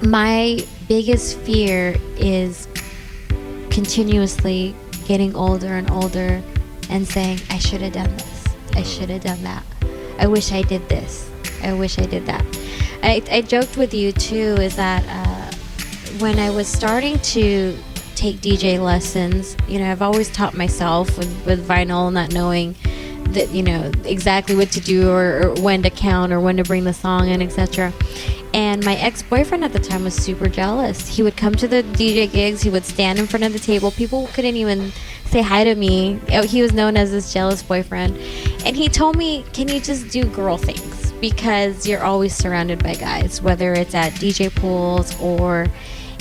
My biggest fear is continuously getting older and older and saying, I should have done this. I should have done that. I wish I did this. I wish I did that. I joked with you too, is that when I was starting to take DJ lessons, I've always taught myself with vinyl, not knowing that, exactly what to do or when to count or when to bring the song in, etc. And my ex-boyfriend at the time was super jealous. He would come to the DJ gigs. He would stand in front of the table. People couldn't even say hi to me. He was known as this jealous boyfriend. And he told me, can you just do girl things? Because you're always surrounded by guys, whether it's at DJ pools or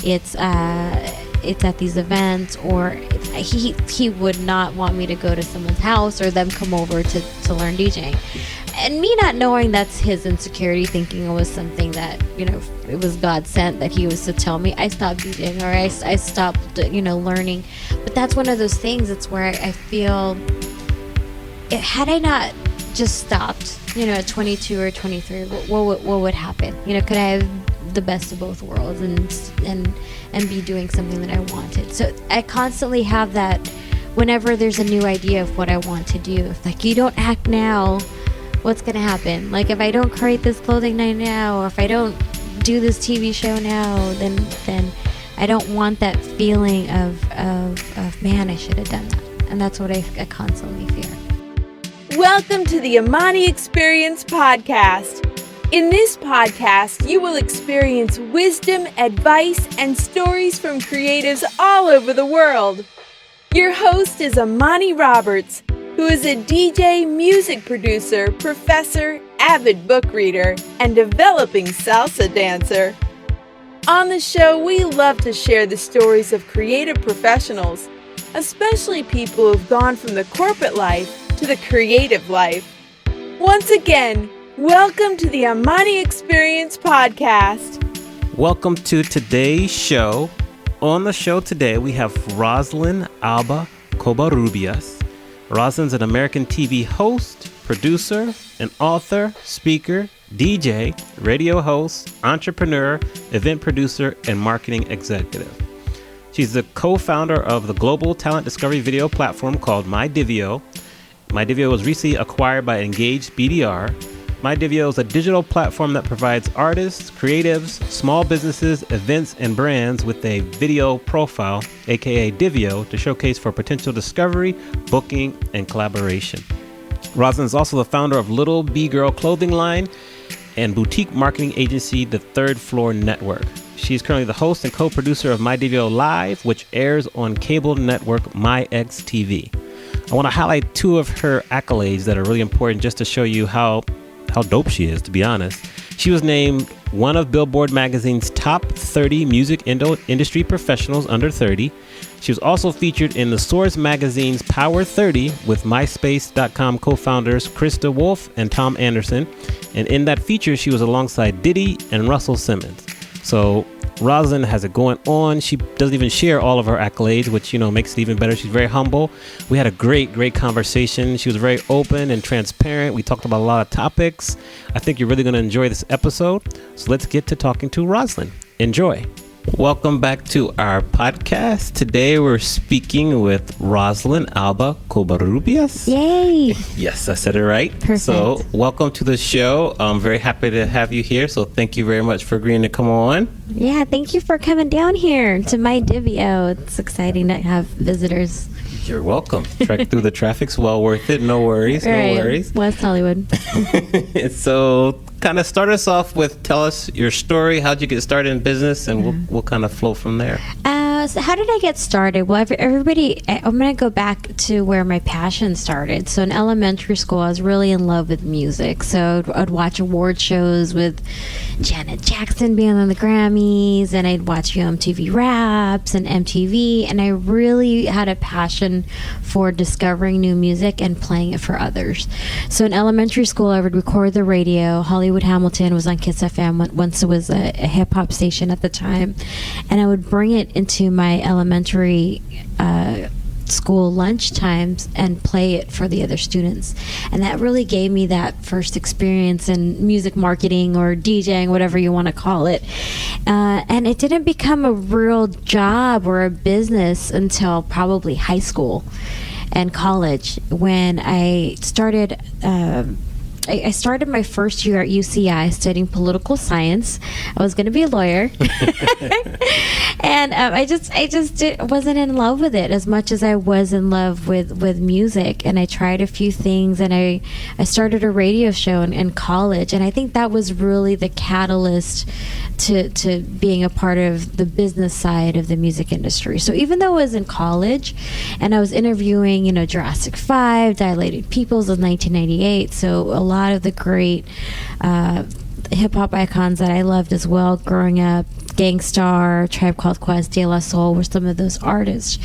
it's at these events, or he would not want me to go to someone's house or them come over to learn DJing. And me not knowing that's his insecurity, thinking it was something that, it was God sent that he was to tell me, I stopped DJing, or I stopped, learning. But that's one of those things, it's where I feel, had I not just stopped, at 22 or 23, what would happen? Could I have the best of both worlds and be doing something that I wanted? So I constantly have that whenever there's a new idea of what I want to do. If you don't act now, what's going to happen? Like, if I don't create this clothing line now, or if I don't do this TV show now, then I don't want that feeling of man, I should have done that. And that's what I constantly fear. Welcome to the Amani Experience Podcast. In this podcast, you will experience wisdom, advice, and stories from creatives all over the world. Your host is Amani Roberts, who is a DJ, music producer, professor, avid book reader, and developing salsa dancer. On the show, we love to share the stories of creative professionals, especially people who've gone from the corporate life to the creative life. Once again, welcome to the Amani Experience Podcast. Welcome to today's show. On the show today, we have Roslyn Alba Cobarrubias. Roslyn's an American TV host, producer, an author, speaker, DJ, radio host, entrepreneur, event producer, and marketing executive. She's the co-founder of the global talent discovery video platform called MyDivio. MyDivio was recently acquired by Engaged BDR. MyDivio is a digital platform that provides artists, creatives, small businesses, events, and brands with a video profile, aka Divio, to showcase for potential discovery, booking, and collaboration. Roslyn is also the founder of Little B Girl clothing line and boutique marketing agency, The Third Floor Network. She's currently the host and co-producer of MyDivio Live, which airs on cable network MyXTV. I want to highlight two of her accolades that are really important just to show you how dope she is, to be honest. She was named one of Billboard magazine's top 30 music industry professionals under 30. She was also featured in the Source magazine's Power 30 with MySpace.com co-founders Krista Wolf and Tom Anderson. And in that feature, she was alongside Diddy and Russell Simmons. So Roslyn has it going on. She doesn't even share all of her accolades, which, makes it even better. She's very humble. We had a great conversation. She was very open and transparent. We talked about a lot of topics. I think you're really going to enjoy this episode. So let's get to talking to Roslyn. Enjoy. Welcome back to our podcast. Today we're speaking with Roslyn Alba Cobarrubias. Yay! Yes, I said it right. Perfect. So welcome to the show. I'm very happy to have you here. So thank you very much for agreeing to come on. Yeah, thank you for coming down here to MyDivio. It's exciting to have visitors. You're welcome. Trek through the traffic's well worth it. No worries. Right. No worries. West Hollywood. So kind of start us off with, tell us your story. How'd you get started in business? And we'll kind of flow from there. So how did I get started? Well, everybody, I'm going to go back to where my passion started. So in elementary school, I was really in love with music. So I'd watch award shows with Janet Jackson being on the Grammys, and I'd watch MTV Raps and MTV, and I really had a passion for discovering new music and playing it for others. So in elementary school, I would record the radio. Hollywood Hamilton was on Kiss FM once it was a hip-hop station at the time, and I would bring it into my elementary school lunch times and play it for the other students. And that really gave me that first experience in music marketing or DJing, whatever you want to call it. And it didn't become a real job or a business until probably high school and college, when I started I started my first year at UCI studying political science. I was going to be a lawyer. And I just wasn't in love with it as much as I was in love with music. And I tried a few things, and I started a radio show in college. And I think that was really the catalyst to being a part of the business side of the music industry. So even though I was in college and I was interviewing, Jurassic 5, Dilated Peoples of 1998, so a lot of the great hip-hop icons that I loved as well growing up, Gangstar, Tribe Called Quest, De La Soul were some of those artists.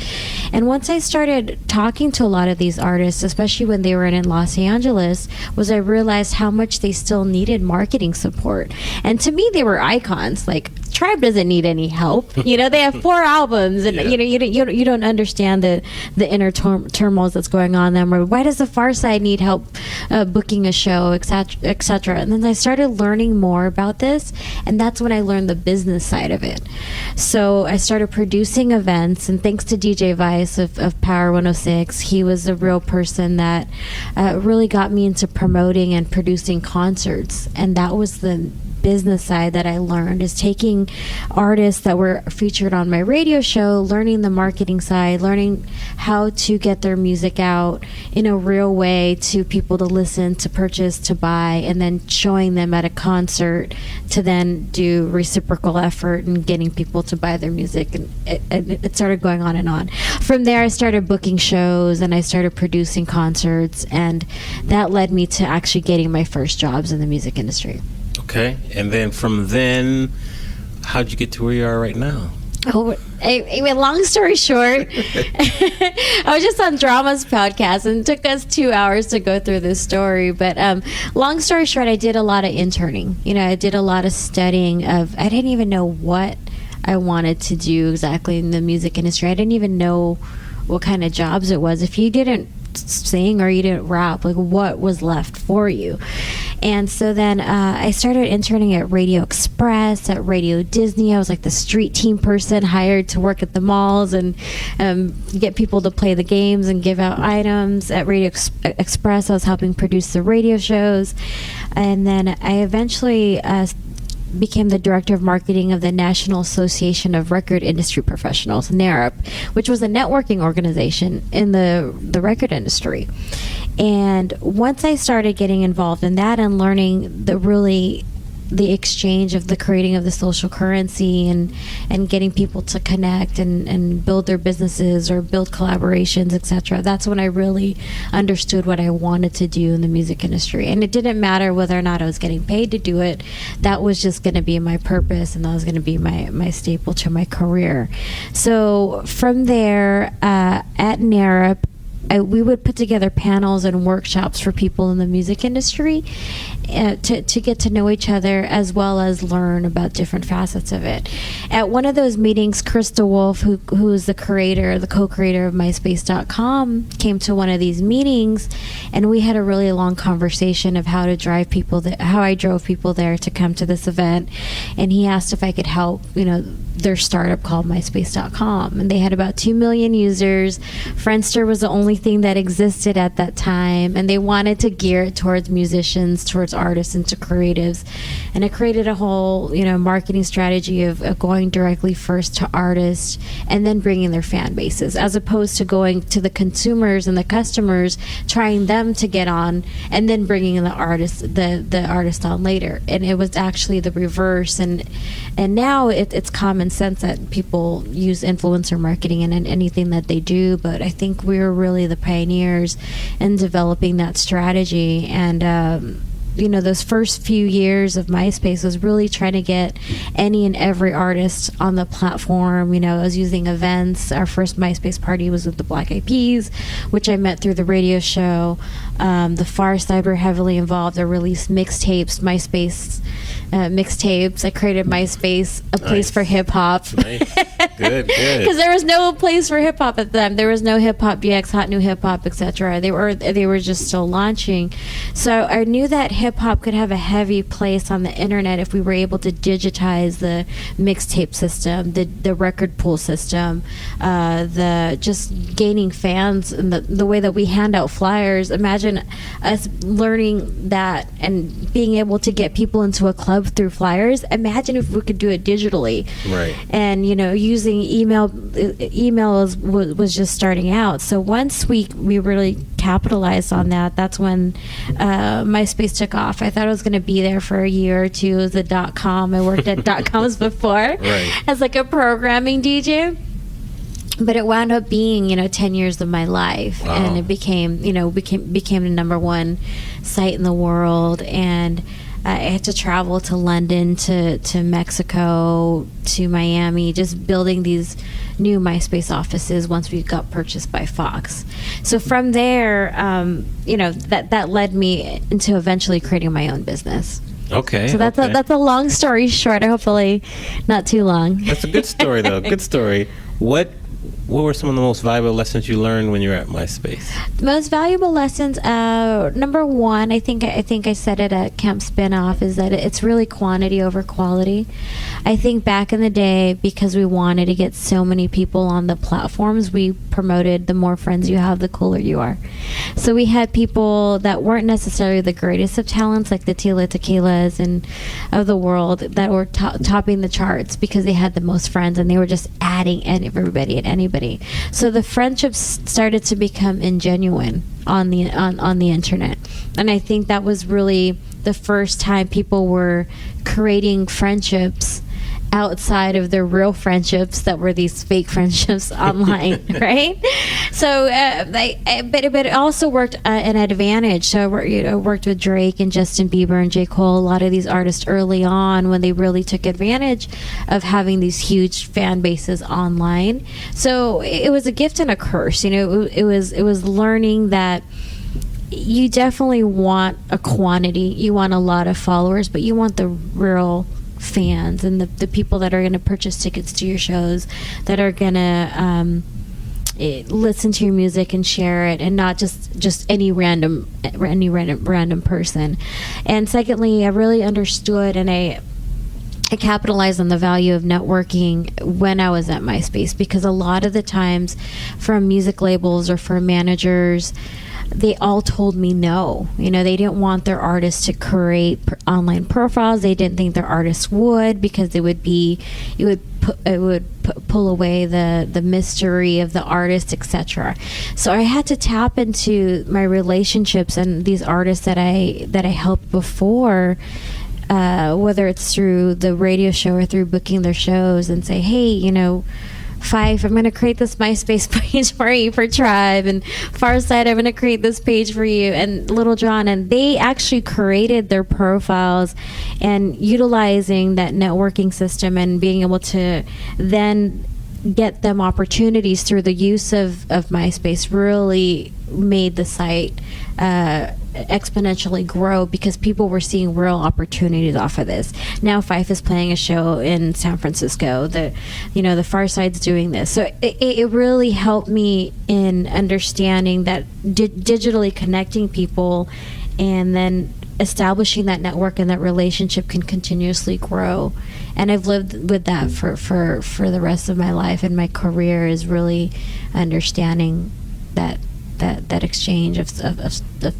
And once I started talking to a lot of these artists, especially when they were in Los Angeles, I realized how much they still needed marketing support. And to me, they were icons. Like, Tribe doesn't need any help. They have 4 albums, and you don't understand the inner turmoils that's going on them. Or why does the Far Side need help booking a show, etc. And then I started learning more about this, and that's when I learned the business side of it. So I started producing events, and thanks to DJ Vice of Power 106, he was a real person that really got me into promoting and producing concerts. And that was the business side that I learned, is taking artists that were featured on my radio show, learning the marketing side, learning how to get their music out in a real way to people to listen, to purchase, to buy, and then showing them at a concert to then do reciprocal effort and getting people to buy their music. And it started going on and on. From there, I started booking shows and I started producing concerts, and that led me to actually getting my first jobs in the music industry. Okay, and then from then, how'd you get to where you are right now? Oh, I mean, long story short, I was just on Drama's podcast, and it took us 2 hours to go through this story. But long story short, I did a lot of interning. I did a lot of studying of, I didn't even know what I wanted to do exactly in the music industry. I didn't even know what kind of jobs it was. If you didn't sing or you didn't rap, like, what was left for you? And so then I started interning at Radio Express, at Radio Disney. I was like the street team person hired to work at the malls and get people to play the games and give out items. At Radio Express, I was helping produce the radio shows. And then I eventually became the director of marketing of the National Association of Record Industry Professionals, NARP, which was a networking organization in the record industry. And once I started getting involved in that and learning the exchange of the creating of the social currency and getting people to connect and build their businesses or build collaborations, etc., that's when I really understood what I wanted to do in the music industry. And it didn't matter whether or not I was getting paid to do it. That was just going to be my purpose, and that was going to be my staple to my career. So from there, at NARP, we would put together panels and workshops for people in the music industry to get to know each other, as well as learn about different facets of it. At one of those meetings, Krista Wolf, who is the co-creator of MySpace.com, came to one of these meetings, and we had a really long conversation of how to drive people, how I drove people there to come to this event. And he asked if I could help, their startup called MySpace.com, and they had about 2 million users. Friendster was the only thing that existed at that time, and they wanted to gear it towards musicians, towards artists, and to creatives. And it created a whole marketing strategy of going directly first to artists and then bringing their fan bases, as opposed to going to the consumers and the customers, trying them to get on and then bringing the artist on later. And it was actually the reverse. And now it's common sense that people use influencer marketing in anything that they do, but I think we were really the pioneers in developing that strategy. And those first few years of MySpace was really trying to get any and every artist on the platform. I was using events. Our first MySpace party was with the Black Eyed Peas, which I met through the radio show. The Far Side were heavily involved. I released mixtapes, MySpace mixtapes. I created MySpace, a place for hip hop. Nice. Good. Because there was no place for hip hop at the time. There was no Hip Hop DX, Hot New Hip Hop, etc. They were just still launching. So I knew that hip hop could have a heavy place on the internet if we were able to digitize the mixtape system, the record pool system, the just gaining fans, and the way that we hand out flyers. Imagine us learning that and being able to get people into a club through flyers. Imagine if we could do it digitally. Right. And using email was just starting out. So once we really capitalized on that, that's when MySpace took off. I thought I was going to be there for a year or two as a .com. I worked at .coms before as like a programming DJ. But it wound up being, 10 years of my life. Wow. And it became the #1 site in the world. And I had to travel to London, to Mexico, to Miami, just building these new MySpace offices once we got purchased by Fox. So from there, that led me into eventually creating my own business. Okay. So that's a long story short. Hopefully not too long. That's a good story, though. Good story. What were some of the most valuable lessons you learned when you were at MySpace? The most valuable lessons, number one, I think I said it at Camp Spinoff, is that it's really quantity over quality. I think back in the day, because we wanted to get so many people on the platforms, we promoted the more friends you have, the cooler you are. So we had people that weren't necessarily the greatest of talents, like the Tila Tequilas and of the world, that were topping the charts because they had the most friends and they were just adding everybody and anybody. So the friendships started to become ingenuine on the internet, and I think that was really the first time people were creating friendships outside of their real friendships that were these fake friendships online, right? So, but it also worked an advantage. So I worked with Drake and Justin Bieber and J. Cole, a lot of these artists early on when they really took advantage of having these huge fan bases online. So it was a gift and a curse. It was learning that you definitely want a quantity. You want a lot of followers, but you want the real fans and the people that are going to purchase tickets to your shows, that are going to listen to your music and share it, and not just any random person. And secondly, I really understood and I capitalized on the value of networking when I was at MySpace, because a lot of the times from music labels or from managers, they all told me no. They didn't want their artists to create online profiles. They didn't think their artists would, because it would pull away the mystery of the artist, etc. So I had to tap into my relationships and these artists that I helped before, whether it's through the radio show or through booking their shows, and say, hey, Fife, I'm going to create this MySpace page for you for Tribe, and Farside, I'm going to create this page for you, and Little John. And they actually created their profiles, and utilizing that networking system and being able to then get them opportunities through the use of MySpace really made the site exponentially grow, because people were seeing real opportunities off of this. Now Fife is playing a show in San Francisco. The Farside's doing this. So it really helped me in understanding that digitally connecting people and then establishing that network and that relationship can continuously grow. And I've lived with that for the rest of my life, and my career is really understanding that exchange of the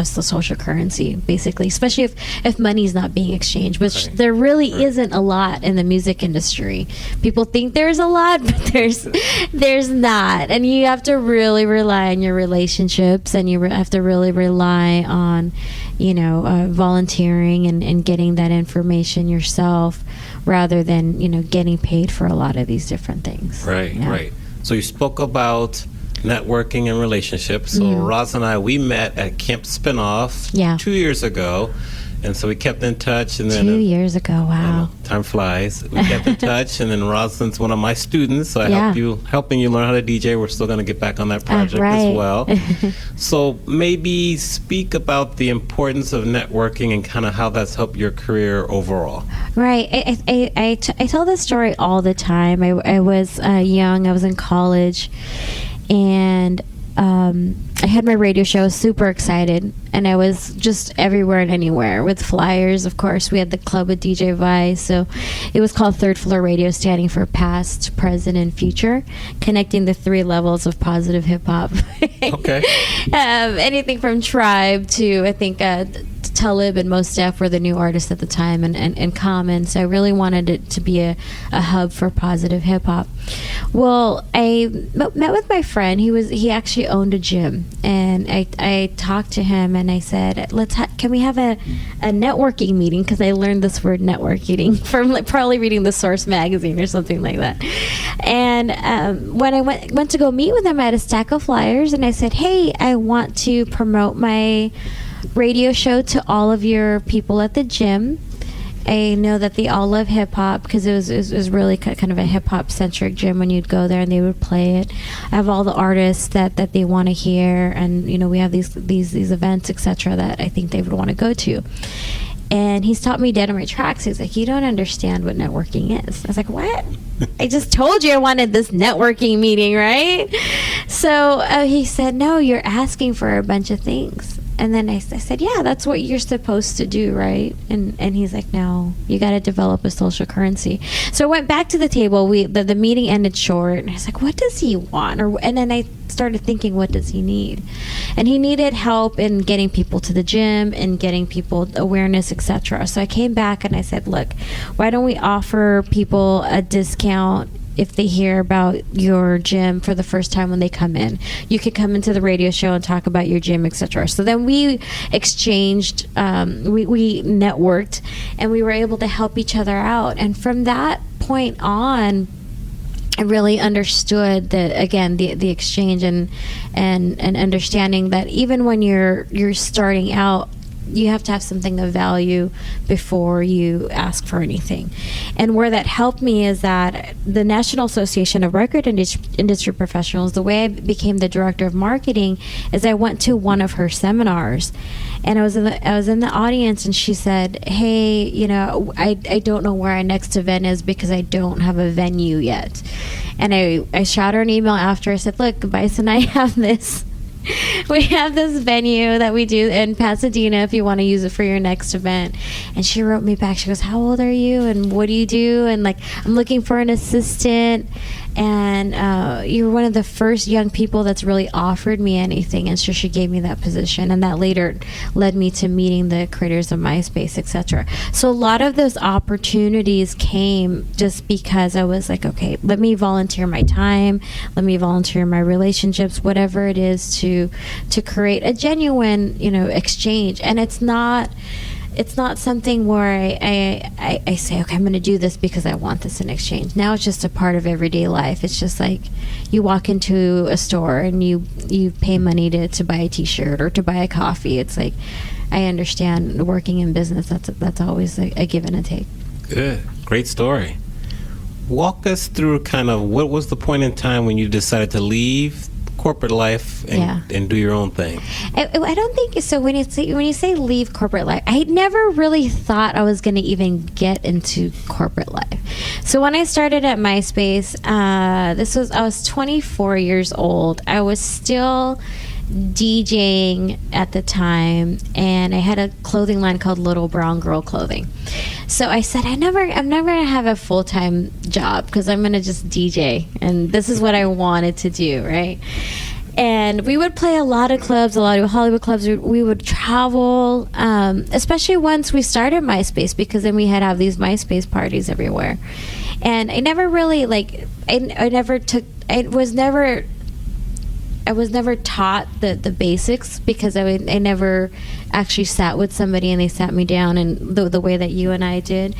social currency, basically, especially if money's not being exchanged, which there really isn't a lot in the music industry. People think there's a lot, but there's not. And you have to really rely on your relationships, and you have to really rely on volunteering and getting that information yourself, rather than getting paid for a lot of these different things. Right. So you spoke about networking and relationships. So Roz and I, we met at Camp Spinoff 2 years ago, And so we kept in touch, and then 2 years ago. Wow. Time flies. We kept in touch, and then Roslyn's one of my students, so I helping you learn how to DJ. We're still going to get back on that project as well. So maybe speak about the importance of networking and kind of how that's helped your career overall. Right. I tell this story all the time. I was young. I was in college, and I had my radio show. I was super excited, and I was just everywhere and anywhere with flyers. Of course, we had the club with DJ Vice, so it was called Third Floor Radio, standing for past, present, and future, connecting the 3 levels of positive hip hop. Okay. Anything from Tribe to, I think, Talib and Mos Def were the new artists at the time, and Common. So I really wanted it to be a hub for positive hip hop. Well, I met with my friend. He actually owned a gym, and I talked to him, and I said, can we have a networking meeting? Because I learned this word networking from probably reading the Source magazine or something like that. And when I went to go meet with him, I had a stack of flyers, and I said, hey, I want to promote my radio show to all of your people at the gym. I know that they all love hip hop, because it was really kind of a hip hop centric gym when you'd go there and they would play it. I have all the artists that they want to hear, and we have these events, etc., that I think they would want to go to. And he stopped me dead in my tracks. He's like, you don't understand what networking is. I was like, what? I just told you I wanted this networking meeting, right? So he said, no, you're asking for a bunch of things. And then I said, yeah, that's what you're supposed to do, right? And he's like, no, you got to develop a social currency. So I went back to the table. The meeting ended short. And I was like, what does he want? And then I started thinking, what does he need? And he needed help in getting people to the gym and getting people awareness, etc. So I came back and I said, look, why don't we offer people a discount if they hear about your gym for the first time when they come in? You could come into the radio show and talk about your gym, etc. So then we exchanged, we networked, and we were able to help each other out. And from that point on, I really understood that, again, the exchange and understanding that even when you're starting out, you have to have something of value before you ask for anything. And where that helped me is that the National Association of Record Industry Professionals, the way I became the director of marketing is I went to one of her seminars, and I was in the audience, and she said, hey, I don't know where our next event is because I don't have a venue yet. And I shot her an email after. I said, look, Vice and I have this. We have this venue that we do in Pasadena if you want to use it for your next event. And she wrote me back. She goes, how old are you? And what do you do? And I'm looking for an assistant. And you're one of the first young people that's really offered me anything. And so she gave me that position. And that later led me to meeting the creators of MySpace, etc. So a lot of those opportunities came just because I was like, okay, let me volunteer my time. Let me volunteer my relationships, whatever it is to create a genuine, exchange. And it's not something where I say, okay, I'm going to do this because I want this in exchange. Now it's just a part of everyday life. It's just like you walk into a store and you pay money to buy a T-shirt or to buy a coffee. It's like, I understand working in business. That's always a give and a take. Good. Great story. Walk us through kind of what was the point in time when you decided to leave corporate life and do your own thing? I don't think so. When you say leave corporate life, I never really thought I was going to even get into corporate life. So when I started at MySpace, I was 24 years old. I was still DJing at the time, and I had a clothing line called Little Brown Girl Clothing. So I said, I'm never gonna have a full-time job because I'm gonna just DJ, and this is what I wanted to do, right? And we would play a lot of clubs, a lot of Hollywood clubs. We would travel, especially once we started MySpace, because then we had to have these MySpace parties everywhere. was never taught the basics, because I never actually sat with somebody and they sat me down and the way that you and I did.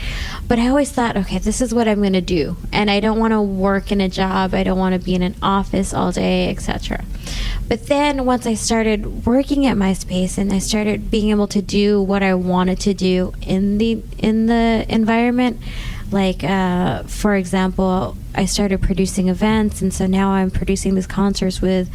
But I always thought, okay, this is what I'm going to do, and I don't want to work in a job, I don't want to be in an office all day, etc. But then once I started working at MySpace and I started being able to do what I wanted to do in the environment, like for example, I started producing events, and so now I'm producing these concerts with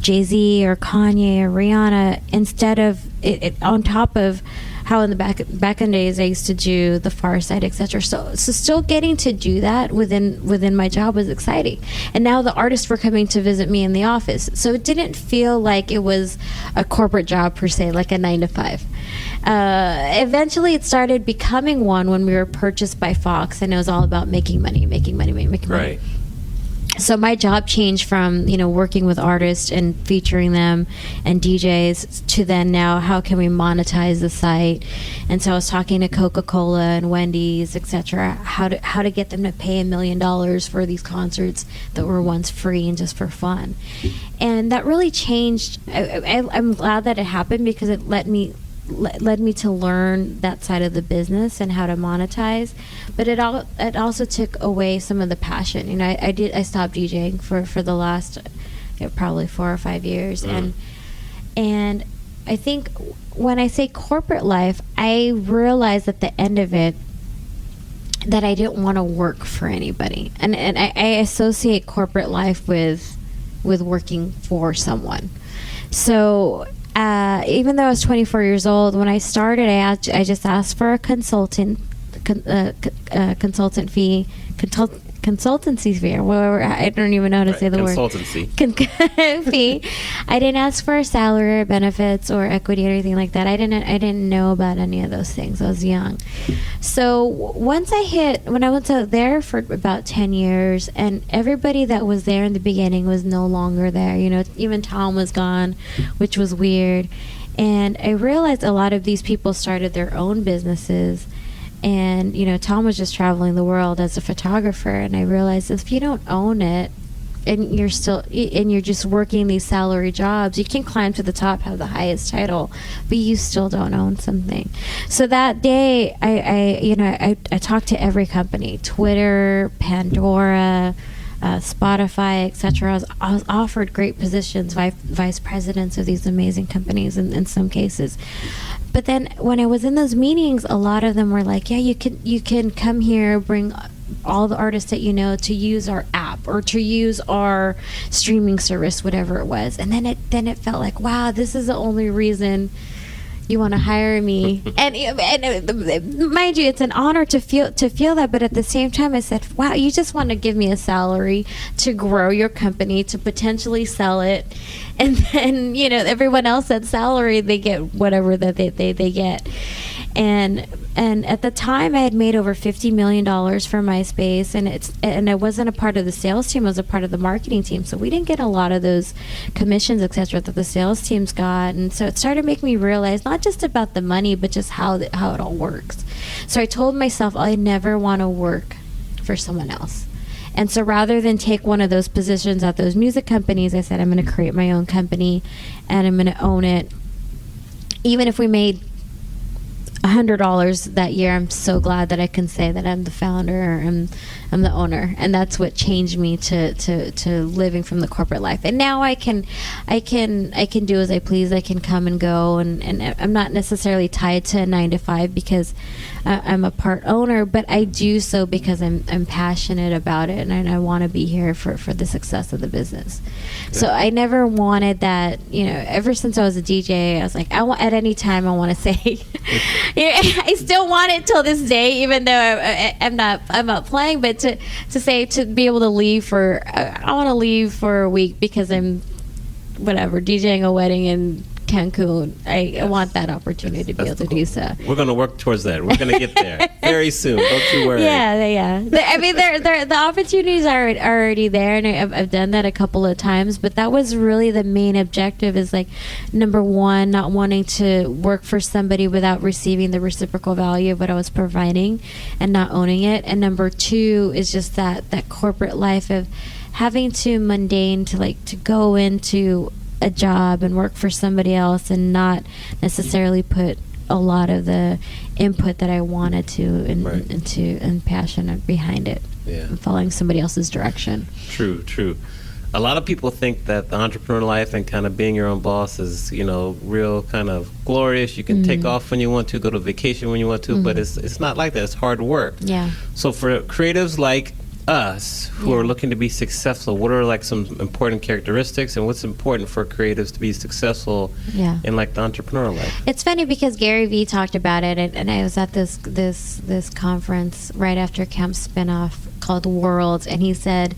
Jay-Z or Kanye or Rihanna, instead of it on top of how in the back in days I used to do the Far Side, etc. So still getting to do that within my job was exciting. And now the artists were coming to visit me in the office, so it didn't feel like it was a corporate job per se, like a 9-to-5. Eventually it started becoming one when we were purchased by Fox, and it was all about making money. Right. So my job changed from, working with artists and featuring them and DJs to then now how can we monetize the site. And so I was talking to Coca-Cola and Wendy's, etc., how to get them to pay $1 million for these concerts that were once free and just for fun. And that really changed. I'm glad that it happened, because it led me to learn that side of the business and how to monetize. But it also took away some of the passion. I stopped DJing for the last probably 4 or 5 years. And I think when I say corporate life, I realized at the end of it that I didn't want to work for anybody, and I associate corporate life with working for someone. So even though I was 24 years old when I started, I just asked for a consultancy fee, or whatever. I don't even know how to say the word. Consultancy fee. I didn't ask for a salary or benefits or equity or anything like that. I didn't know about any of those things. I was young. So when I was out there for about 10 years, and everybody that was there in the beginning was no longer there. Even Tom was gone, which was weird. And I realized a lot of these people started their own businesses. And, Tom was just traveling the world as a photographer. And I realized if you don't own it, and you're just working these salary jobs, you can climb to the top, have the highest title, but you still don't own something. So that day, I talked to every company, Twitter, Pandora, Spotify, etc. I was offered great positions, vice presidents of these amazing companies in some cases. But then when I was in those meetings, a lot of them were like, yeah, you can come here, bring all the artists that to use our app or to use our streaming service, whatever it was. And then it felt like, wow, this is the only reason you want to hire me. and mind you, it's an honor to feel that, but at the same time I said, wow, you just want to give me a salary to grow your company, to potentially sell it, and then everyone else at salary, they get whatever that they get. And at the time I had made over $50 million for MySpace, and I wasn't a part of the sales team, I was a part of the marketing team, so we didn't get a lot of those commissions, etc., that the sales teams got. And so it started making me realize not just about the money, but just how it all works. So I told myself I never want to work for someone else. And so rather than take one of those positions at those music companies, I said I'm going to create my own company and I'm going to own it. Even if we made $100 that year, I'm so glad that I can say that I'm the founder, I'm the owner, and that's what changed me to living from the corporate life. And now I can do as I please. I can come and go, and I'm not necessarily tied to a 9-to-5 because I'm a part owner, but I do so because I'm passionate about it, and I want to be here for the success of the business. So I never wanted that. Ever since I was a DJ, I was like, at any time I want to say. I still want it till this day, even though I'm not playing. But to be able to leave I want to leave for a week because I'm DJing a wedding in Cancun. I want that opportunity to be able to do so. We're going to work towards that. We're going to get there very soon. Don't you worry. Yeah. I mean, the opportunities are already there, and I've done that a couple of times. But that was really the main objective. Is like, number one, not wanting to work for somebody without receiving the reciprocal value of what I was providing, and not owning it. And number two is just that corporate life of having to mundane to go into a job and work for somebody else and not necessarily put a lot of the input that I wanted to and passion behind it. Yeah. And following somebody else's direction. True. A lot of people think that the entrepreneur life and kind of being your own boss is, real kind of glorious. You can take off when you want to, go to vacation when you want to, but it's not like that. It's hard work. Yeah. So for creatives like us who are looking to be successful, what are like some important characteristics, and what's important for creatives to be successful in like the entrepreneur life? It's funny because Gary Vee talked about it, and I was at this conference right after Camp Spinoff called World, and he said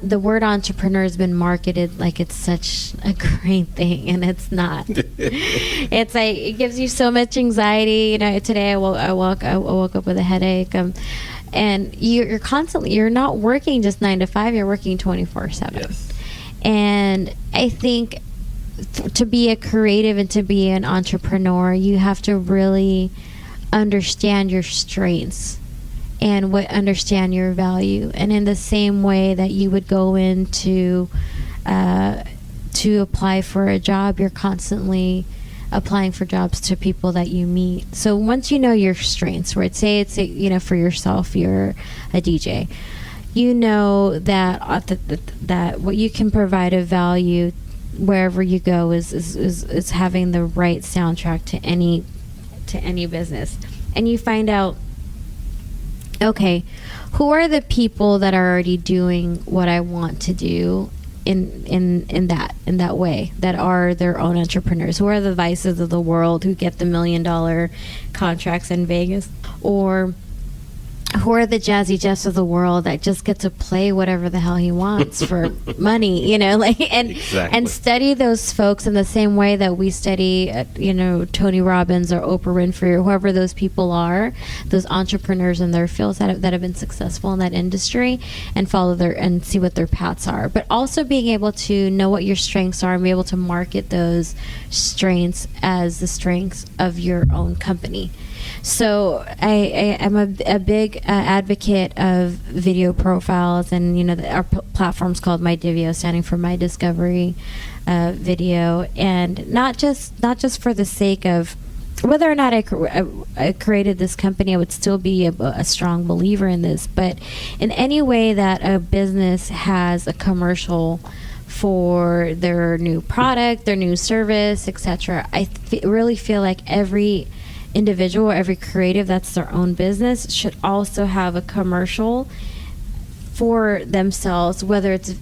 the word entrepreneur has been marketed like it's such a great thing, and it's not. It's like it gives you so much anxiety. Today I woke up with a headache. And you're not working just 9 to 5. You're working 24/7. Yes. And I think to be a creative and to be an entrepreneur, you have to really understand your strengths and understand your value. And in the same way that you would go into to apply for a job, you're constantly applying for jobs to people that you meet. So once you know your strengths, right? Say it's for yourself, you're a DJ. You know that that what you can provide of value wherever you go is having the right soundtrack to any business. And you find out, okay, who are the people that are already doing what I want to do in that way, that are their own entrepreneurs? Who are the Vices of the world who get the $1 million contracts in Vegas? Or who are the Jazzy Jeffs of the world that just get to play whatever the hell he wants for money, and study those folks in the same way that we study, Tony Robbins or Oprah Winfrey or whoever those people are, those entrepreneurs in their fields that have been successful in that industry, and follow and see what their paths are. But also being able to know what your strengths are and be able to market those strengths as the strengths of your own company. So I am a big advocate of video profiles, and our platform's called My Divio, standing for My Discovery Video, and not just for the sake of whether or not I created this company. I would still be a strong believer in this, but in any way that a business has a commercial for their new product, their new service, etc., I really feel like every individual, every creative that's their own business should also have a commercial for themselves, whether it's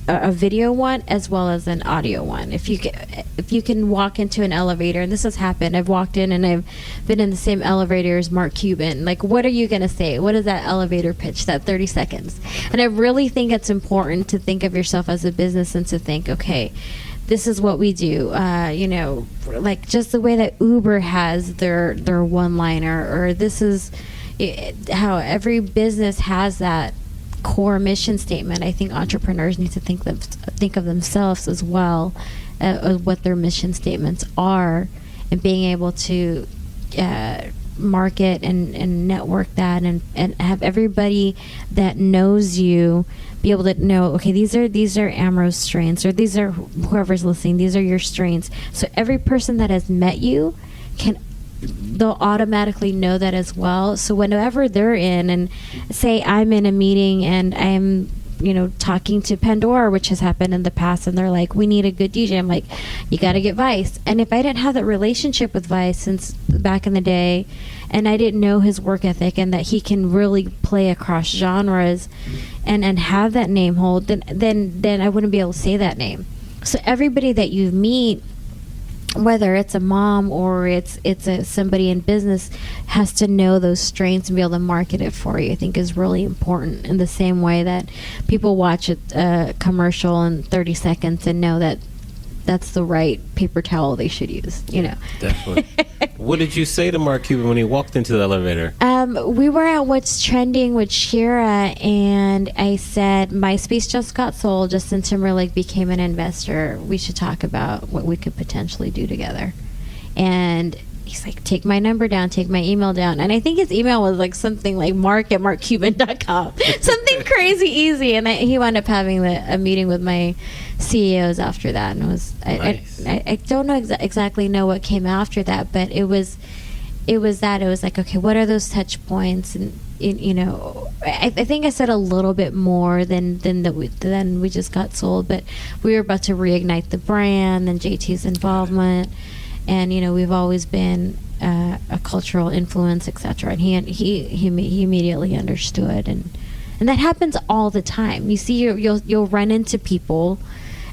a video one as well as an audio one. If you can walk into an elevator, and this has happened, I've walked in and I've been in the same elevator as Mark Cuban. Like, what are you going to say? What is that elevator pitch, that 30 seconds? And I really think it's important to think of yourself as a business and to think, okay, this is what we do, like just the way that Uber has their one-liner, or this is how every business has that core mission statement. I think entrepreneurs need to think of themselves as well, what their mission statements are, and being able to market and network that, and have everybody that knows you be able to know, okay, these are Amro's strengths, or these are whoever's listening, these are your strengths. So every person that has met you they'll automatically know that as well. So whenever they're in, and say I'm in a meeting and I'm talking to Pandora, which has happened in the past, and they're like, we need a good DJ. I'm like, you got to get Vice. And if I didn't have that relationship with Vice since back in the day, and I didn't know his work ethic and that he can really play across genres and have that name hold, then I wouldn't be able to say that name. So everybody that you meet, whether it's a mom or it's somebody in business, has to know those strengths and be able to market it for you. I think is really important, in the same way that people watch a commercial in 30 seconds and know that that's the right paper towel they should use. Definitely. What did you say to Mark Cuban when he walked into the elevator? We were at What's Trending with Shira, and I said, MySpace just got sold. Justin Timberlake became an investor. We should talk about what we could potentially do together. And he's like, take my number down, take my email down. And I think his email was like something like mark@markcuban.com. Something crazy easy. And he wound up having a meeting with my CEOs after that. And it was, Nice. I don't know exactly know what came after that, but it was like, okay, what are those touch points? And you know, I think I said a little bit more than we just got sold, but we were about to reignite the brand and JT's involvement, and you know, we've always been a cultural influence, etc. And he immediately understood, and that happens all the time. You see, you'll run into people.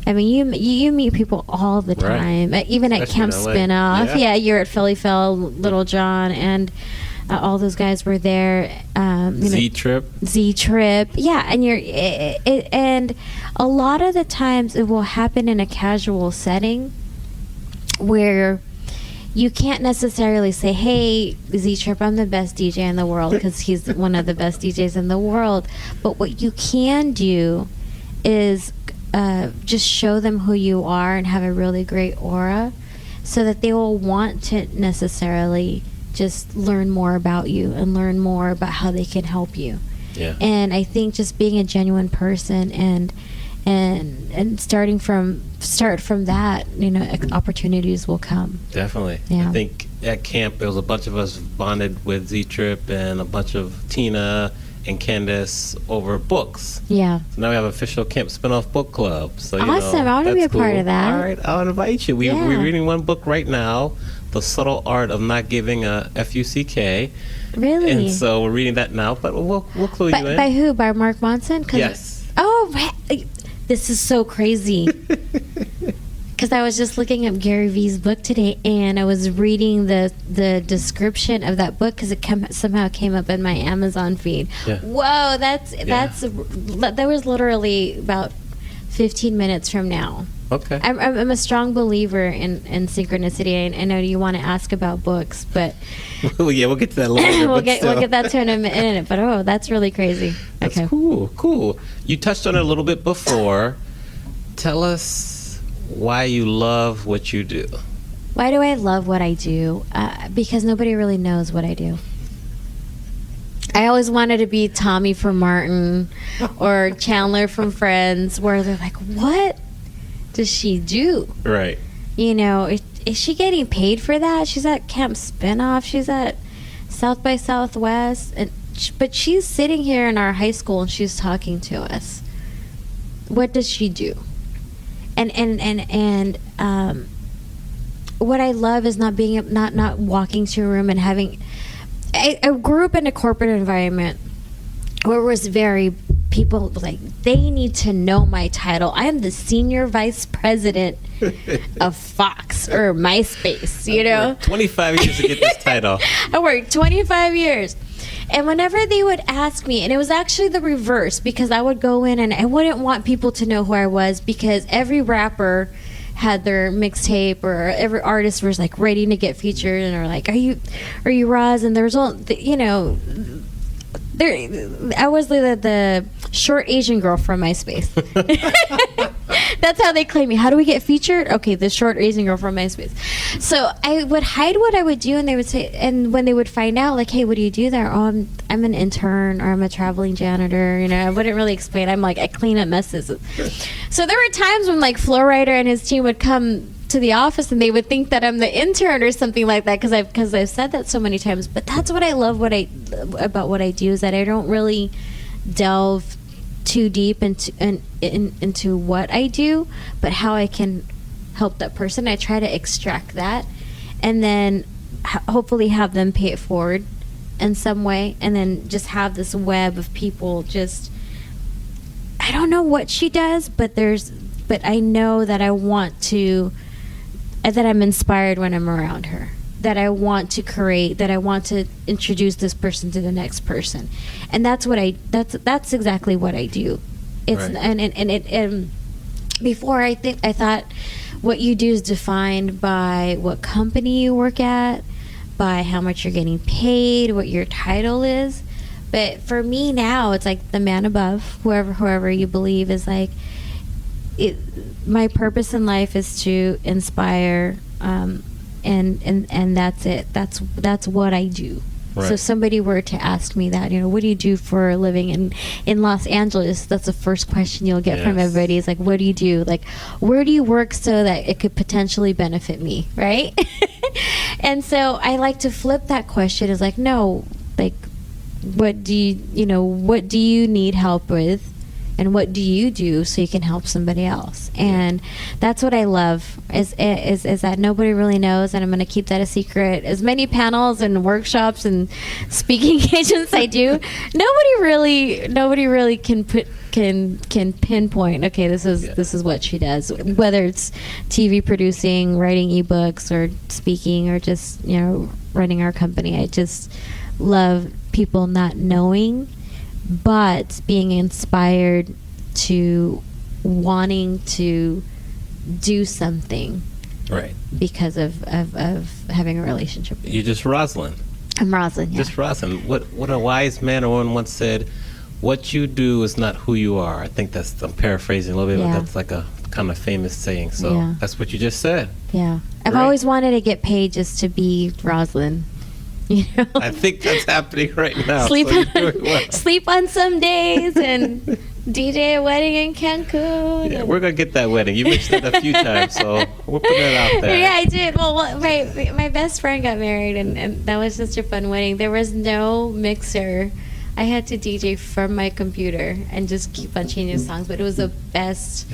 I mean, you meet people all the time, right. Even especially at Camp Spinoff. Yeah, you're at Philly Phil, Little John, and all those guys were there. Z-Trip. Yeah, and and a lot of the times it will happen in a casual setting where you can't necessarily say, hey, Z-Trip, I'm the best DJ in the world, because he's one of the best DJs in the world. But what you can do is just show them who you are and have a really great aura, so that they will want to necessarily just learn more about you and learn more about how they can help you. Yeah. And I think just being a genuine person and start from that, you know, opportunities will come. Definitely. Yeah. I think at camp there was a bunch of us bonded with Z-Trip and a bunch of Tina and Candace over books. Yeah. So now we have official Camp Spinoff book club. So Awesome. I want to be a part of that. All right, I'll invite you. We're reading one book right now, The Subtle Art of Not Giving a Fuck. Really? And so we're reading that now, but we'll clue you in. By who? By Mark Monson? Yes. Oh, this is so crazy. Because I was just looking up Gary Vee's book today, and I was reading the description of that book because it somehow came up in my Amazon feed. Yeah. Whoa, that was literally about 15 minutes from now. Okay. I'm a strong believer in synchronicity. I know you want to ask about books, but well, yeah, we'll get to that later. we'll get that to in a minute. But that's really crazy. That's okay. Cool. You touched on it a little bit before. Tell us why you love what you do. Why do I love what I do? Because nobody really knows what I do. I always wanted to be Tommy from Martin or Chandler from Friends, where they're like, what does she do? Right. You know, is she getting paid for that? She's at Camp Spinoff. She's at South by Southwest. But she's sitting here in our high school and she's talking to us. What does she do? And what I love is not walking to a room and having. I grew up in a corporate environment where it was very people like they need to know my title. I am the senior vice president of Fox or MySpace. You know, 25 years to get this title. I worked 25 years. And whenever they would ask me, and it was actually the reverse, because I would go in and I wouldn't want people to know who I was, because every rapper had their mixtape, or every artist was like ready to get featured, and are like, are you Roz? And there's all, you know, I was the short Asian girl from MySpace. That's how they claim me. How do we get featured? Okay, the short Asian girl from MySpace. So I would hide what I would do, and they would say, and when they would find out, like, hey, what do you do there? Oh, I'm an intern, or I'm a traveling janitor. You know, I wouldn't really explain. I'm like, I clean up messes. So there were times when like Flo Rida and his team would come to the office and they would think that I'm the intern or something like that, because I've said that so many times. But that's what I love about what I do, is that I don't really delve too deep into what I do, but how I can help that person. I try to extract that, and then hopefully have them pay it forward in some way, and then just have this web of people. Just, I don't know what she does, but I know that I want to, that I'm inspired when I'm around her, that I want to create, that I want to introduce this person to the next person. And that's exactly what I do. It's right. and before I thought what you do is defined by what company you work at, by how much you're getting paid, what your title is. But for me now, it's like the man above, whoever you believe is like, my purpose in life is to inspire and that's it. That's what I do. Right. So if somebody were to ask me that, what do you do for a living in Los Angeles? That's the first question you'll get from everybody is like, what do you do? Like, where do you work so that it could potentially benefit me, right? And so I like to flip that question is like, no, like, what do you need help with? And what do you do so you can help somebody else? And that's what I love is that nobody really knows, and I'm going to keep that a secret. As many panels and workshops and speaking engagements I do, nobody really can pinpoint. Okay, this is what she does. Whether it's TV producing, writing ebooks, or speaking, or just running our company. I just love people not knowing, but being inspired to wanting to do something, right? Because of having a relationship. You're just Roslyn. I'm Roslyn. Yeah. Just Roslyn. What a wise man or woman once said: "What you do is not who you are." I think I'm paraphrasing a little bit, but that's like a kind of famous saying. So that's what you just said. Yeah, I've always wanted to get paid just to be Roslyn. I think that's happening right now. Sleep on some days and DJ a wedding in Cancun. Yeah, we're gonna get that wedding. You mentioned it a few times, so we'll put that out there. Yeah, I did. Well, my best friend got married, and that was such a fun wedding. There was no mixer. I had to DJ from my computer and just keep on changing songs, but it was the best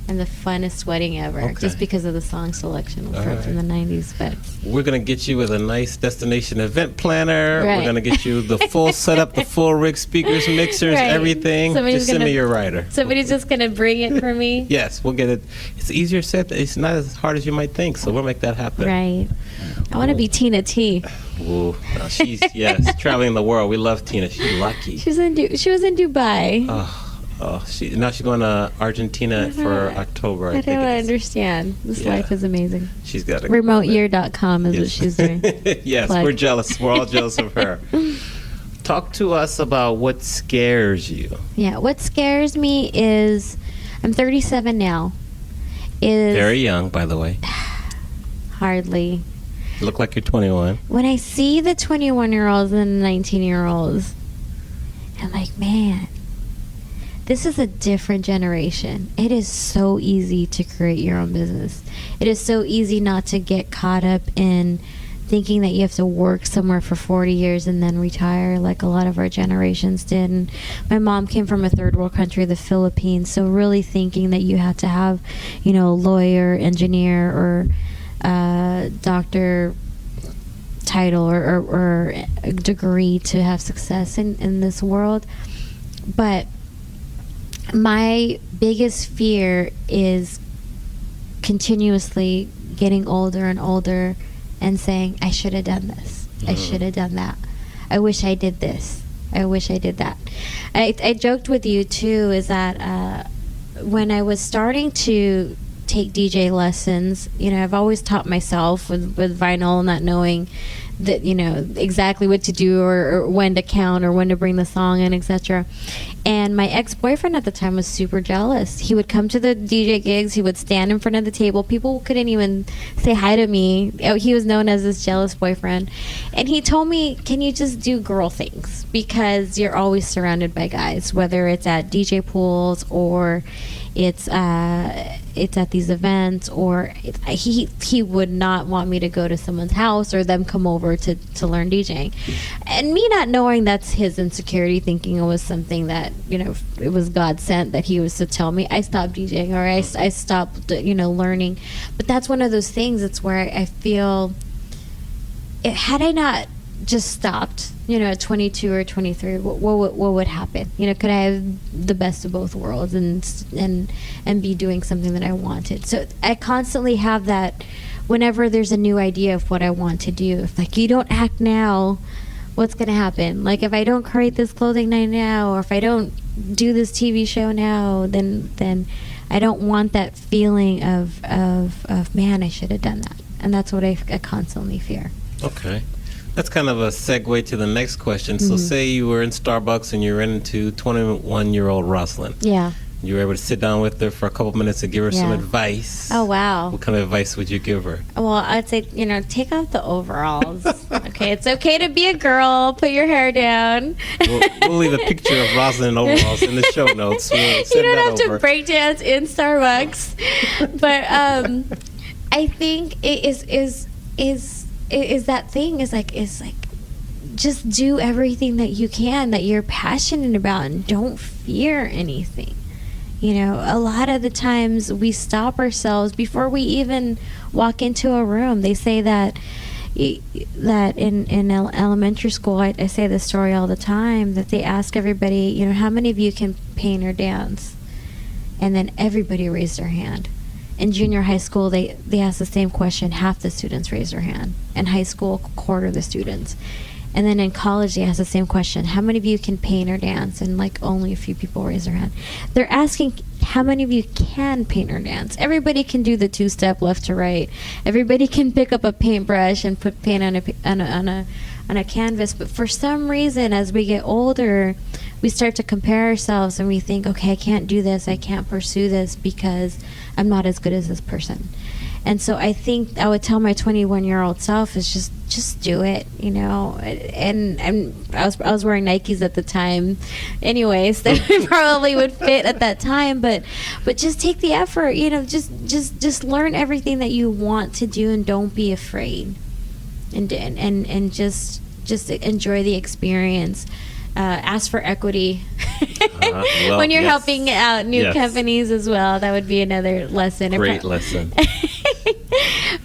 and the funnest wedding ever, just because of the song selection from the 90s. But we're going to get you with a nice destination event planner. Right. We're going to get you the full setup, the full rig, speakers, mixers, everything. Just send me your rider. Somebody's just going to bring it for me? Yes, we'll get it. It's easier said. It's not as hard as you might think, so we'll make that happen. Right. I want to be Tina T. Ooh, no, she's traveling the world. We love Tina. She's lucky. She was in Dubai. Now she's going to Argentina for October. I don't understand. This life is amazing. She's got a remoteyear.com is what she's doing. Yes, we're jealous. We're all jealous of her. Talk to us about what scares you. Yeah, what scares me is I'm 37 now. Is very young, by the way. Hardly. You look like you're 21. When I see the 21-year-olds and the 19-year-olds, I'm like, man, this is a different generation. It is so easy to create your own business. It is so easy not to get caught up in thinking that you have to work somewhere for 40 years and then retire like a lot of our generations did. And my mom came from a third world country, the Philippines, so really thinking that you had to have, lawyer, engineer, or doctor title or a degree to have success in this world. But my biggest fear is continuously getting older and older and saying, I should have done this. I should have done that. I wish I did this. I wish I did that. I joked with you too, is that when I was starting to take DJ lessons, I've always taught myself with vinyl, not knowing that exactly what to do or when to count or when to bring the song in, etc. And my ex-boyfriend at the time was super jealous. He would come to the DJ gigs, he would stand in front of the table, people couldn't even say hi to me. He was known as this jealous boyfriend, and he told me, can you just do girl things, because you're always surrounded by guys, whether it's at DJ pools or it's at these events, or he would not want me to go to someone's house or them come over to learn DJing. And me not knowing that's his insecurity, thinking it was something that, it was God sent that he was to tell me, I stopped DJing, or I stopped, learning. But that's one of those things, it's where I feel, had I not just stopped, at 22 or 23, what would happen? Could I have the best of both worlds and be doing something that I wanted? So I constantly have that whenever there's a new idea of what I want to do. If you don't act now, what's going to happen? Like, if I don't create this clothing line now, or if I don't do this TV show now, then I don't want that feeling of man, I should have done that. And that's what I constantly fear. Okay. That's kind of a segue to the next question. So say you were in Starbucks and you ran into 21-year-old Roslyn. Yeah. You were able to sit down with her for a couple minutes and give her some Yeah. advice. Oh, wow. What kind of advice would you give her? Well, I'd say, take off the overalls. Okay, it's okay to be a girl. Put your hair down. We'll leave a picture of Roslyn in overalls in the show notes. We'll send You don't that have over. to break dance in Starbucks. But I think it is that thing is like just do everything that you can that you're passionate about and don't fear anything. A lot of the times we stop ourselves before we even walk into a room. They say that in elementary school, I say this story all the time, that they ask everybody, how many of you can paint or dance? And then everybody raised their hand. In junior high school, they ask the same question. Half the students raise their hand. In high school, quarter of the students. And then in college, they ask the same question. How many of you can paint or dance? And only a few people raise their hand. They're asking how many of you can paint or dance. Everybody can do the two-step left to right. Everybody can pick up a paintbrush and put paint on a canvas. But for some reason, as we get older, we start to compare ourselves and we think, okay, I can't do this. I can't pursue this because I'm not as good as this person. And so I think I would tell my 21-year-old self is just do it, And I was wearing Nikes at the time, anyways. That probably would fit at that time, but just take the effort, Just learn everything that you want to do and don't be afraid, and just enjoy the experience. Ask for equity Well, when you're yes. helping out new Yes. companies as well. That would be another lesson. Great lesson.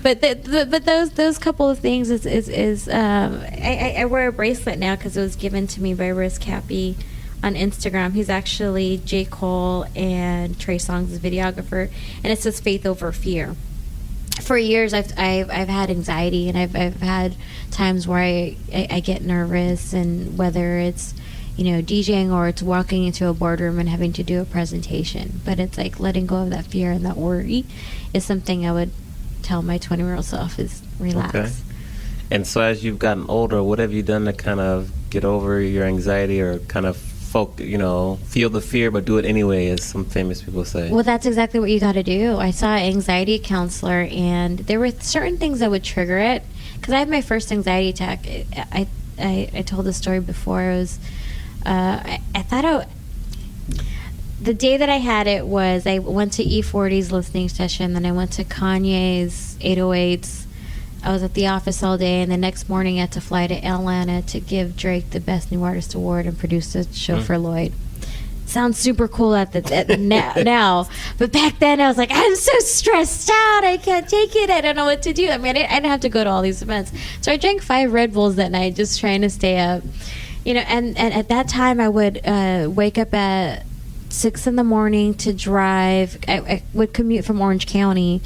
But those couple of things is I wear a bracelet now because it was given to me by Riz Cappy on Instagram. He's actually J. Cole and Trey Songz's videographer, and it says faith over fear. For years, I've had anxiety, and I've had times where I get nervous, and whether it's DJing or it's walking into a boardroom and having to do a presentation. But it's like letting go of that fear and that worry is something I would tell my 20-year-old self is relax. Okay. And so as you've gotten older, what have you done to kind of get over your anxiety or kind of feel the fear but do it anyway, as some famous people say? Well, that's exactly what you got to do. I saw an anxiety counselor, and there were certain things that would trigger it. Because I had my first anxiety attack. I told the story before. It was the day that I had it was I went to E40's listening session, then I went to Kanye's 808s. I was at the office all day, and the next morning I had to fly to Atlanta to give Drake the Best New Artist Award and produce a show for Lloyd. Sounds super cool now, but back then I was like, I'm so stressed out. I can't take it. I don't know what to do. I mean, I didn't have to go to all these events, so I drank 5 Red Bulls that night just trying to stay up. And at that time I would wake up at 6 a.m. to drive. I would commute from Orange County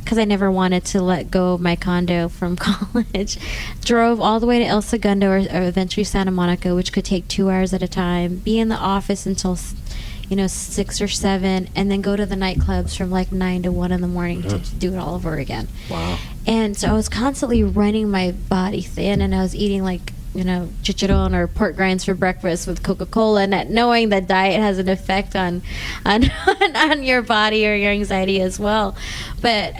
because I never wanted to let go of my condo from college. Drove all the way to El Segundo or eventually Santa Monica, which could take 2 hours at a time. Be in the office until 6 or 7, and then go to the nightclubs from 9 to 1 in the morning to do it all over again. Wow. And so I was constantly running my body thin, and I was eating chicharron or pork rinds for breakfast with Coca-Cola, not knowing that diet has an effect on your body or your anxiety as well. But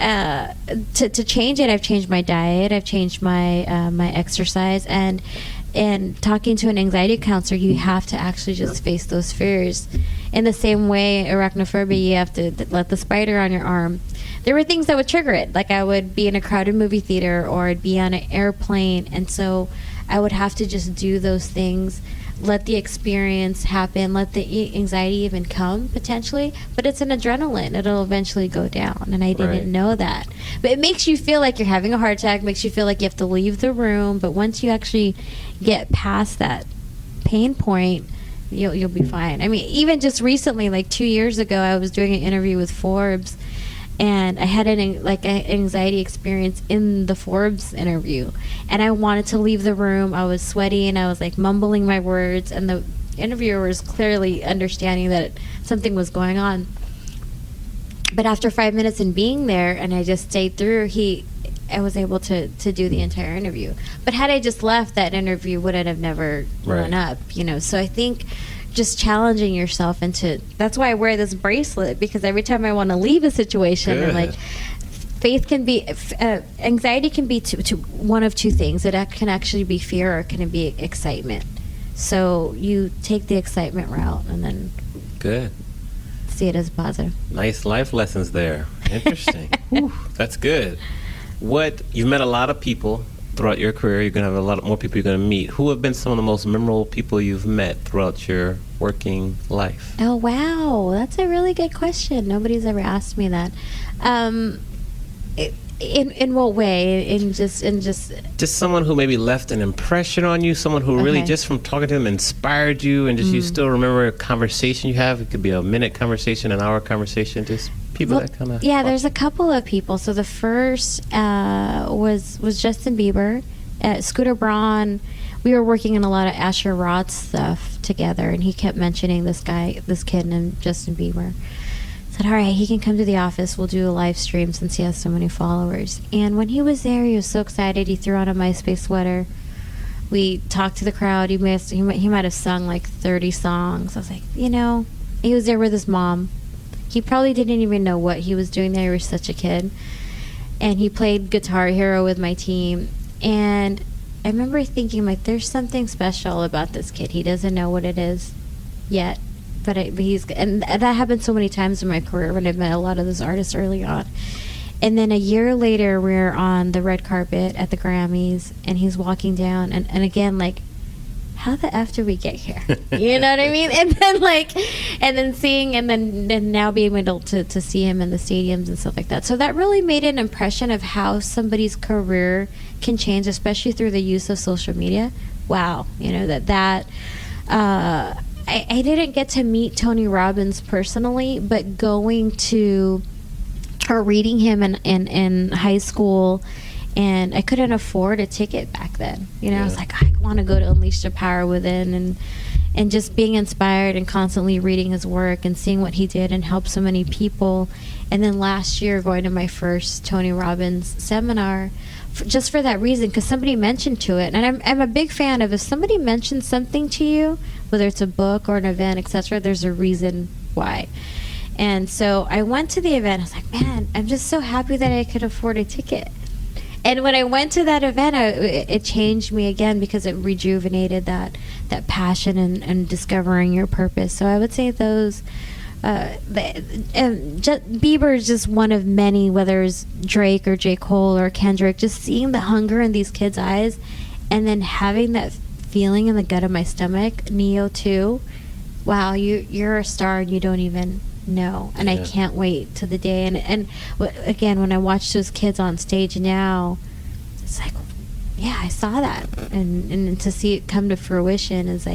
to change it, I've changed my diet, I've changed my my exercise, and talking to an anxiety counselor, you have to actually just face those fears. In the same way, arachnophobia, you have to let the spider on your arm. There were things that would trigger it, like I would be in a crowded movie theater or I'd be on an airplane, and so I would have to just do those things, let the experience happen, let the anxiety even come, potentially. But it's an adrenaline. It'll eventually go down, and I didn't know that. But it makes you feel like you're having a heart attack, makes you feel like you have to leave the room. But once you actually get past that pain point, you'll be fine. I mean, even just recently, 2 years ago, I was doing an interview with Forbes, and I had an anxiety experience in the Forbes interview, and I wanted to leave the room. I was sweaty, and I was mumbling my words, and the interviewer was clearly understanding that something was going on. But after 5 minutes in being there, and I just stayed through, I was able to do the entire interview. But had I just left, that interview would have never run up, So I think just challenging yourself into. That's why I wear this bracelet, because every time I want to leave a situation, I'm like, faith can be, anxiety can be to one of two things. It can actually be fear, or it can be excitement. So you take the excitement route and then see it as positive. Nice life lessons there. Interesting. Whew, that's good. You've met a lot of people throughout your career. You're going to have a lot more people you're going to meet. Who have been some of the most memorable people you've met throughout your working life? Oh, wow. That's a really good question. Nobody's ever asked me that. In what way? In just someone who maybe left an impression on you, someone who really just from talking to them inspired you, and just you still remember a conversation you have. It could be a minute conversation, an hour conversation, just people that kind of... Yeah, there's a couple of people. So the first was Justin Bieber. Scooter Braun. We were working on a lot of Asher Roth stuff together, and he kept mentioning this kid named Justin Bieber. Said, all right, he can come to the office. We'll do a live stream since he has so many followers. And when he was there, he was so excited. He threw on a MySpace sweater. We talked to the crowd. He might have sung like 30 songs. I was like, he was there with his mom. He probably didn't even know what he was doing there. He was such a kid. And he played Guitar Hero with my team. And I remember thinking, like, there's something special about this kid. He doesn't know what it is yet. But and that happened so many times in my career when I met a lot of those artists early on. And then a year later, we're on the red carpet at the Grammys, and he's walking down, and again, like, how the F did we get here? You know what I mean? And then seeing, and then now being able to see him in the stadiums and stuff like that. So that really made an impression of how somebody's career can change, especially through the use of social media. Wow, I didn't get to meet Tony Robbins personally, but going to or reading him in high school, and I couldn't afford a ticket back then. I was like, I want to go to Unleash the Power Within, and just being inspired and constantly reading his work and seeing what he did and helped so many people. And then last year going to my first Tony Robbins seminar, just for that reason, because somebody mentioned to it. And I'm a big fan of, if somebody mentions something to you, whether it's a book or an event, etc., there's a reason why. And so I went to the event. I was like, man, I'm just so happy that I could afford a ticket. And when I went to that event, it changed me again, because it rejuvenated that passion and discovering your purpose. So I would say those. Bieber is just one of many, whether it's Drake or J. Cole or Kendrick, just seeing the hunger in these kids' eyes, and then having that feeling in the gut of my stomach. Neo too. Wow, you're a star and you don't even know. And I can't wait to the day. And again, when I watch those kids on stage now, it's like, yeah, I saw that, and to see it come to fruition is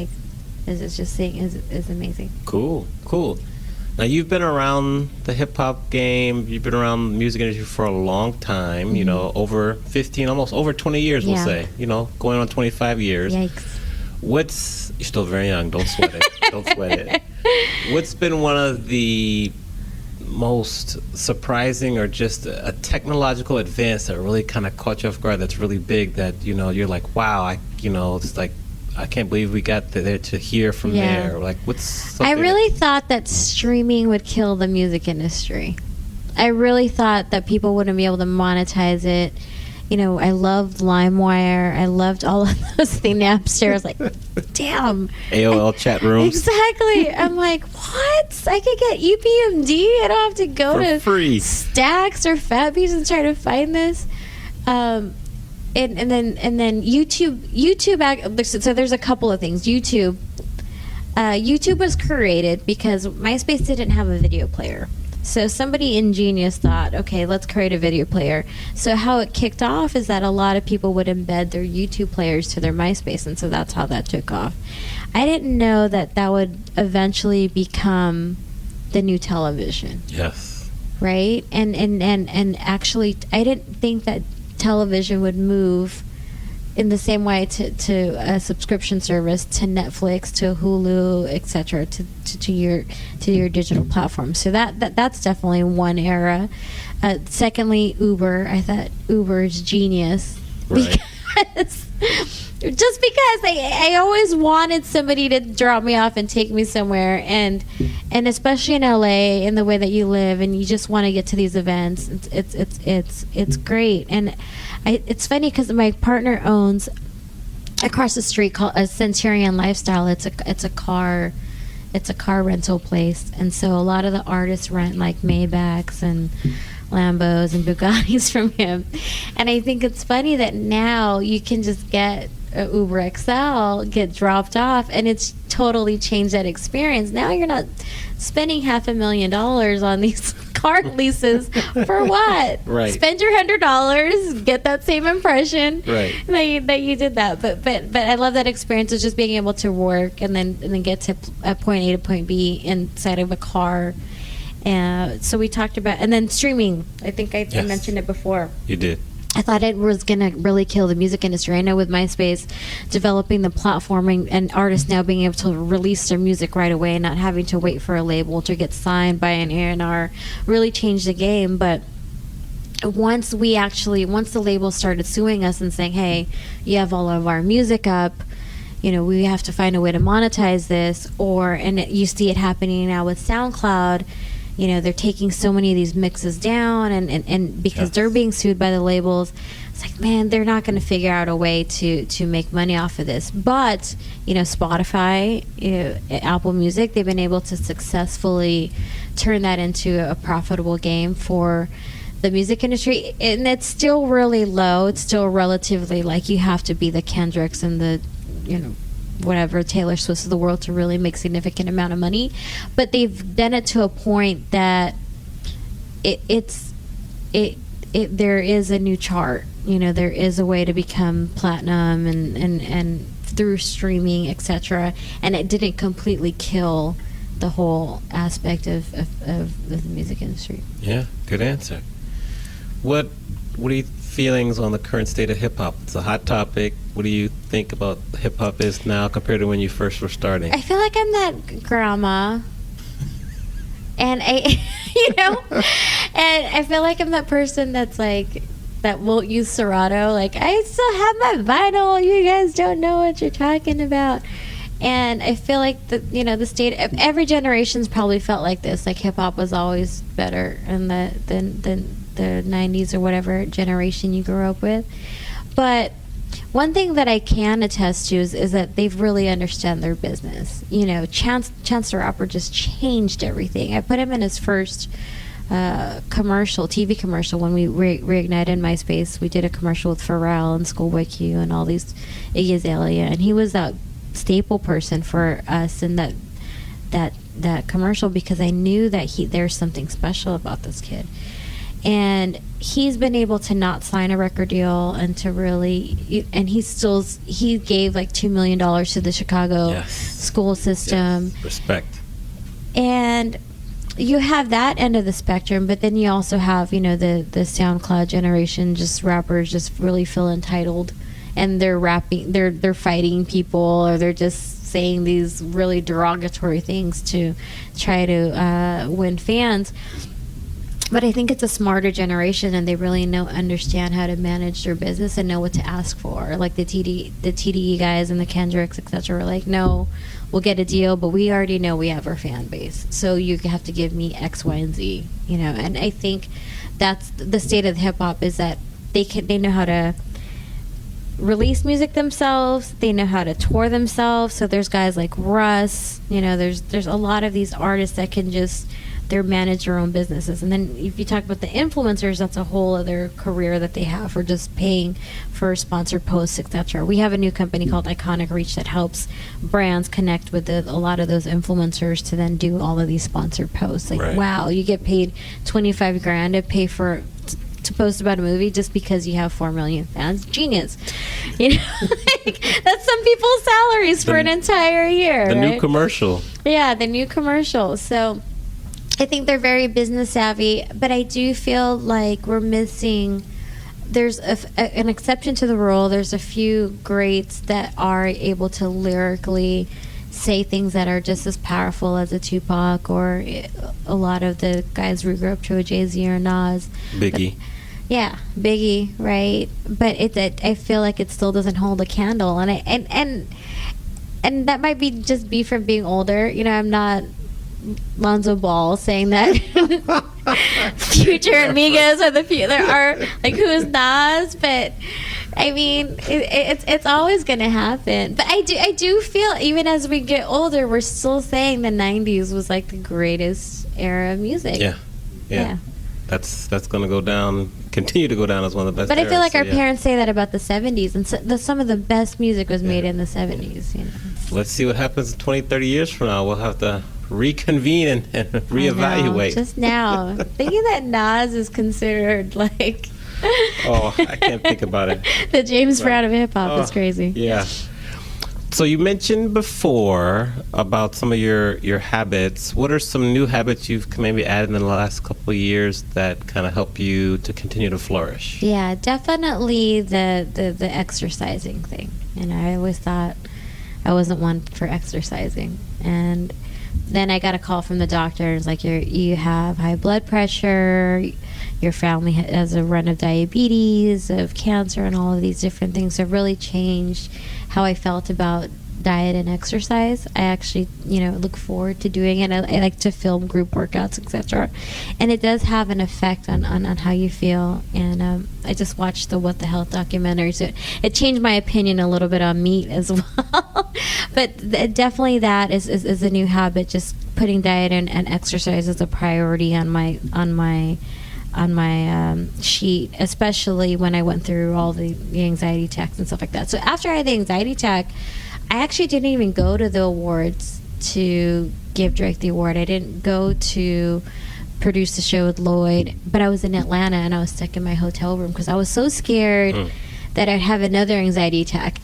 amazing. Cool. Now, you've been around the hip-hop game, you've been around the music industry for a long time, over 15, almost over 20 years, we'll say, going on 25 years. Yikes. You're still very young, don't sweat it, don't sweat it. What's been one of the most surprising, or just a technological advance that really kind of caught you off guard, that's really big, that, you're like, wow, it's like, I can't believe we got there to hear from there. Like, what's something? I really thought that streaming would kill the music industry. I really thought that people wouldn't be able to monetize it. I loved LimeWire. I loved all of those things. Napster. I was like, damn. AOL chat rooms. Exactly. I'm like, what? I could get EPMD. I don't have to go to free. Stax or Fatbees and try to find this. And then YouTube. So there's a couple of things. YouTube was created because MySpace didn't have a video player. So somebody ingenious thought, okay, let's create a video player. So how it kicked off is that a lot of people would embed their YouTube players to their MySpace, and so that's how that took off. I didn't know that would eventually become the new television. Yes. Right? And actually, I didn't think that television would move in the same way to a subscription service, to Netflix, to Hulu, etc., to your digital platform. So that's definitely one era. Secondly, Uber. I thought Uber is genius, right, because just because I always wanted somebody to drop me off and take me somewhere, and especially in LA, in the way that you live, and you just want to get to these events. It's great. And it's funny because my partner owns across the street called a Centurion Lifestyle. It's a car rental place, and so a lot of the artists rent like Maybachs and Lambos and Bugattis from him. And I think it's funny that now you can just get a Uber XL, get dropped off, and it's totally changed that experience. Now you're not spending $500,000 on these car leases for what? Right. Spend your $100, get that same impression. Right. That you did that. But I love that experience of just being able to work and then get to point A to point B inside of a car. So we talked about, and then streaming. I think I mentioned it before. You did. I thought it was going to really kill the music industry. I know with MySpace developing the platforming and artists now being able to release their music right away and not having to wait for a label to get signed by an A&R really changed the game. But once the label started suing us and saying, hey, you have all of our music up, we have to find a way to monetize this, you see it happening now with SoundCloud. They're taking so many of these mixes down, and because they're being sued by the labels, it's like, man, they're not going to figure out a way to make money off of this. But Spotify, Apple Music, they've been able to successfully turn that into a profitable game for the music industry, and it's still really low. It's still relatively like you have to be the Kendricks and the whatever Taylor Swift of the world to really make significant amount of money, but they've done it to a point that there is a new chart. There is a way to become platinum and through streaming, etc. And it didn't completely kill the whole aspect of the music industry. Yeah, good answer. What are your feelings on the current state of hip hop? It's a hot topic. What do you think about hip hop is now compared to when you first were starting? I feel like I'm that grandma, and and I feel like I'm that person that's like that won't use Serato. Like, I still have my vinyl. You guys don't know what you're talking about. And I feel like the state of every generation's probably felt like this. Like, hip hop was always better than the 90s or whatever generation you grew up with. But one thing that I can attest to is that they've really understood their business. Chance the Rapper just changed everything. I put him in his first TV commercial when we reignited MySpace. We did a commercial with Pharrell and Schoolboy Q and all these, Iggy Azalea, and he was that staple person for us in that commercial, because I knew that there's something special about this kid. And he's been able to not sign a record deal and to really, and he gave like $2 million to the Chicago school system. Yes. Respect. And you have that end of the spectrum, but then you also have, the SoundCloud generation, just rappers just really feel entitled, and they're rapping, they're fighting people, or they're just saying these really derogatory things to try to win fans. But I think it's a smarter generation, and they really understand how to manage their business and know what to ask for. Like the TDE guys and the Kendricks, etc. were like, no, we'll get a deal, but we already know we have our fan base, so you have to give me X, Y, and Z. And I think that's the state of hip hop, is that they know how to release music themselves. They know how to tour themselves. So there's guys like Russ. There's a lot of these artists that can just. They're manage their own businesses. And then if you talk about the influencers, that's a whole other career that they have for just paying for sponsored posts, etc. We have a new company called Iconic Reach that helps brands connect with a lot of those influencers to then do all of these sponsored posts. Like, right. Wow, you get paid $25,000 to pay to post about a movie just because you have 4 million fans. Genius. That's some people's salaries for an entire year. The new commercial. Yeah, the new commercial. So I think they're very business savvy, but I do feel like we're missing. There's an exception to the rule. There's a few greats that are able to lyrically say things that are just as powerful as a Tupac or a lot of the guys we grew up to, a Jay-Z or Nas. Biggie. Yeah, Biggie, right? But I feel like it still doesn't hold a candle, and that might be from being older. I'm not Lonzo Ball saying that Future and Migos are there are like who's Nas, but I mean it's always gonna happen. But I do feel even as we get older, we're still saying the '90s was like the greatest era of music. Yeah. That's going to go down, continue to go down as one of the best. But I feel like eras, our parents say that about the '70s, and some of the best music was made in the '70s. Let's see what happens 20, 30 years from now. We'll have to reconvene and reevaluate. Just now, thinking that Nas is considered like I can't think about it. The James Brown of hip hop is crazy. Yeah. So you mentioned before about some of your habits. What are some new habits you've maybe added in the last couple of years that kind of help you to continue to flourish? Yeah, definitely the exercising thing. I always thought I wasn't one for exercising, and then I got a call from the doctor. It's like you have high blood pressure, your family has a run of diabetes, of cancer, and all of these different things have really changed how I felt about diet and exercise. I actually, look forward to doing it. I like to film group workouts, etc. And it does have an effect on how you feel. And I just watched the What the Health documentaries. It changed my opinion a little bit on meat as well. But definitely that is a new habit, just putting diet and exercise as a priority on my sheet, especially when I went through all the anxiety attacks and stuff like that. So after I had the anxiety attack, I actually didn't even go to the awards to give Drake the award. I didn't go to produce the show with Lloyd, but I was in Atlanta and I was stuck in my hotel room because I was so scared that I'd have another anxiety attack.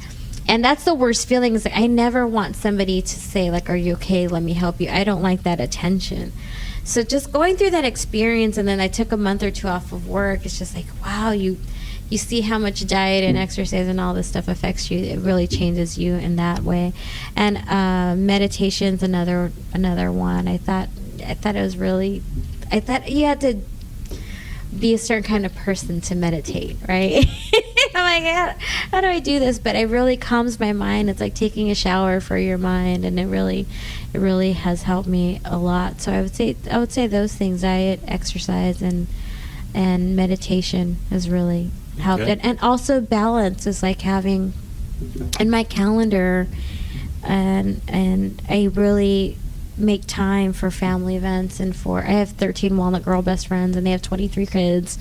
And that's the worst feeling. Is like, I never want somebody to say, like, are you okay? Let me help you. I don't like that attention. So just going through that experience, and then I took a month or two off of work, it's just like, wow, you see how much diet and exercise and all this stuff affects you. It really changes you in that way. And meditation's another one. I thought you had to be a certain kind of person to meditate, right? I'm like, how do I do this? But it really calms my mind. It's like taking a shower for your mind, and it really has helped me a lot. So I would say those things: diet, exercise, and meditation has really helped. Okay. And also balance is like having in my calendar, and I really make time for family events and I have 13 Walnut Girl best friends, and they have 23 kids.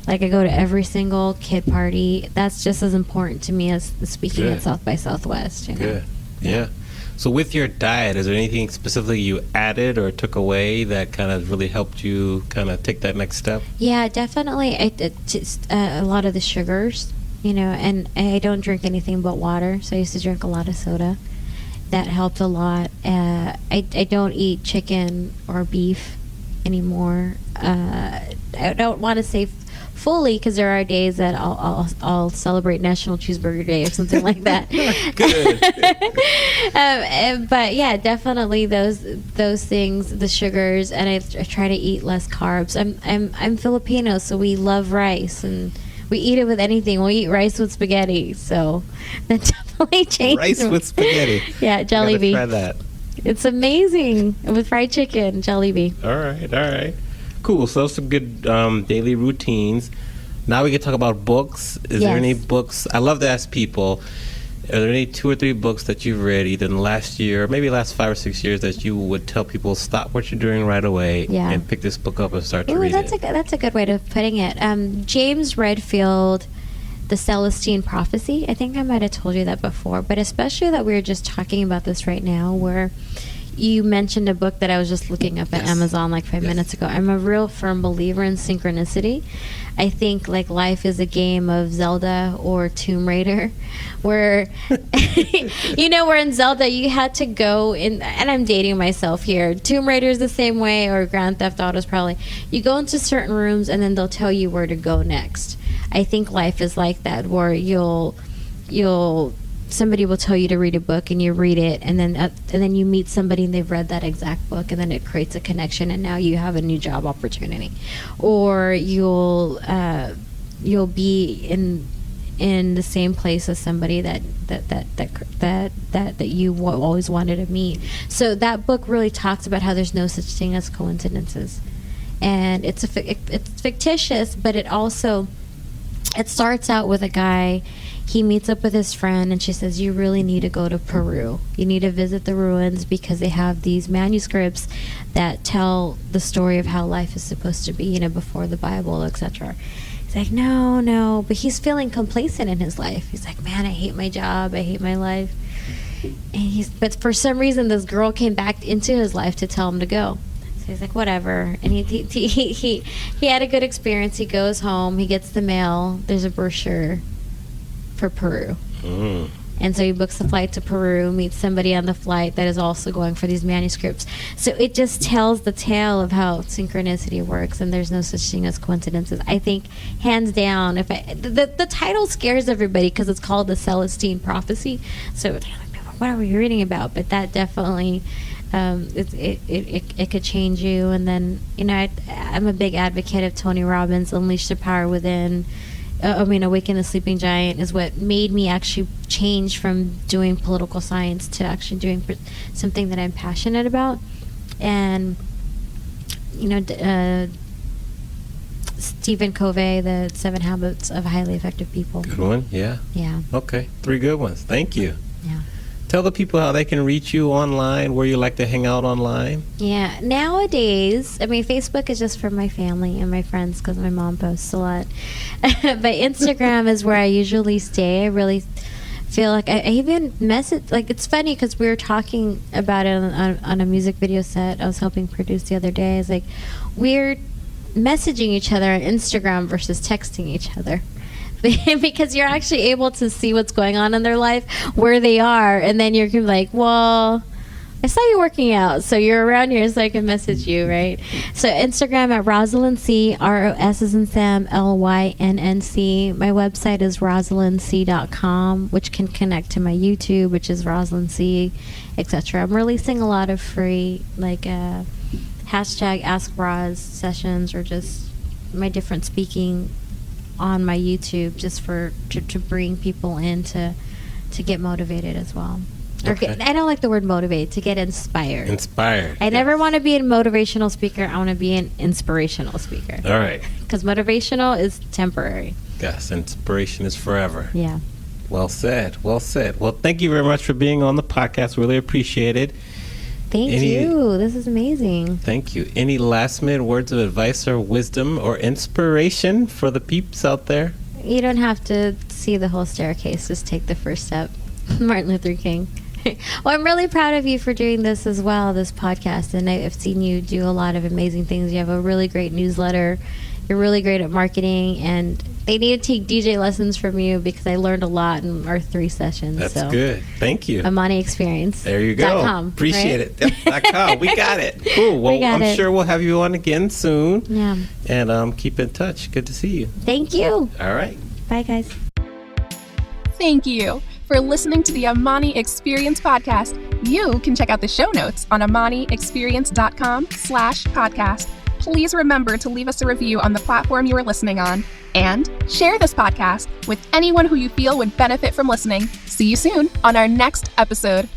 Like, I go to every single kid party. That's just as important to me as speaking at South by Southwest. Good. Yeah. So with your diet, is there anything specifically you added or took away that kind of really helped you kind of take that next step? Yeah, definitely. Just a lot of the sugars, and I don't drink anything but water. So I used to drink a lot of soda. That helped a lot. I don't eat chicken or beef anymore. I don't want to say fully, because there are days that I'll celebrate National Cheeseburger Day or something like that. Good. But yeah, definitely those things, the sugars, and I try to eat less carbs. I'm Filipino, so we love rice, and we eat it with anything. We'll eat rice with spaghetti, so that definitely changed. Rice with spaghetti. Yeah, Jollibee. Try that. It's amazing with fried chicken, Jollibee. All right. Cool. So some good daily routines. Now we can talk about books. Is there any books? I love to ask people, are there any 2 or 3 books that you've read either in the last year or maybe last 5 or 6 years that you would tell people stop what you're doing right away and pick this book up and start to read it? That's a good way of putting it. James Redfield, The Celestine Prophecy. I think I might have told you that before, but especially that we were just talking about this right now, where you mentioned a book that I was just looking up at Amazon like 5 minutes ago. I'm a real firm believer in synchronicity. I think like life is a game of Zelda or Tomb Raider, where where in Zelda you had to go in, and I'm dating myself here. Tomb Raider is the same way, or Grand Theft Auto is probably. You go into certain rooms and then they'll tell you where to go next. I think life is like that, where somebody will tell you to read a book and you read it, and then you meet somebody and they've read that exact book, and then it creates a connection, and now you have a new job opportunity. Or you'll you'll be in the same place as somebody that you always wanted to meet. So that book really talks about how there's no such thing as coincidences, and it's fictitious, but it starts out with a guy. He meets up with his friend, and she says, you really need to go to Peru. You need to visit the ruins because they have these manuscripts that tell the story of how life is supposed to be, before the Bible, etc. He's like, no, but he's feeling complacent in his life. He's like, man, I hate my job, I hate my life. But for some reason, this girl came back into his life to tell him to go. So he's like, whatever. And he had a good experience. He goes home, he gets the mail. There's a brochure for Peru. And so he books the flight to Peru, meets somebody on the flight that is also going for these manuscripts. So it just tells the tale of how synchronicity works, and there's no such thing as coincidences. I think, hands down, the title scares everybody because it's called the Celestine prophecy. So what are we reading about? But that definitely, it could change you. And then, I'm a big advocate of Tony Robbins' Unleash the Power Within. Awaken the Sleeping Giant is what made me actually change from doing political science to actually doing something that I'm passionate about. And, Stephen Covey, The 7 Habits of Highly Effective People. Good one, yeah. Yeah. Okay, 3 good ones. Thank you. Yeah. Tell the people how they can reach you online, where you like to hang out online. Yeah, nowadays, Facebook is just for my family and my friends because my mom posts a lot. But Instagram is where I usually stay. I really feel like I even message, it's funny because we were talking about it on a music video set I was helping produce the other day. It's like, we're messaging each other on Instagram versus texting each other. Because you're actually able to see what's going on in their life, where they are, and then you're like, well, I saw you working out, so you're around here, so I can message you, right? So Instagram at Roslynn C, ROS as in Sam, LYNNC. My website is roslync.com, which can connect to my YouTube, which is Roslynn C, etc. I'm releasing a lot of free, hashtag Ask Roz sessions, or just my different speaking on my YouTube, just to bring people in to get motivated as well. Okay. I don't like the word motivate, to get inspired. I never want to be a motivational speaker. I want to be an inspirational speaker. All right. Because motivational is temporary. Yes, inspiration is forever. Yeah. Well said. Well, thank you very much for being on the podcast. Really appreciate it. Thank you. This is amazing. Thank you. Any last minute words of advice or wisdom or inspiration for the peeps out there? You don't have to see the whole staircase. Just take the first step. Martin Luther King. Well, I'm really proud of you for doing this as well, this podcast. And I've seen you do a lot of amazing things. You have a really great newsletter. You're really great at marketing. And they need to take DJ lessons from you because I learned a lot in our 3 sessions. That's good. Thank you. Amani Experience. There you go. .com, appreciate right? it. .com. We got it. Cool. Well, I'm sure we'll have you on again soon. Yeah. And keep in touch. Good to see you. Thank you. All right. Bye, guys. Thank you for listening to the Amani Experience podcast. You can check out the show notes on amaniexperience.com/podcast. Please remember to leave us a review on the platform you are listening on, and share this podcast with anyone who you feel would benefit from listening. See you soon on our next episode.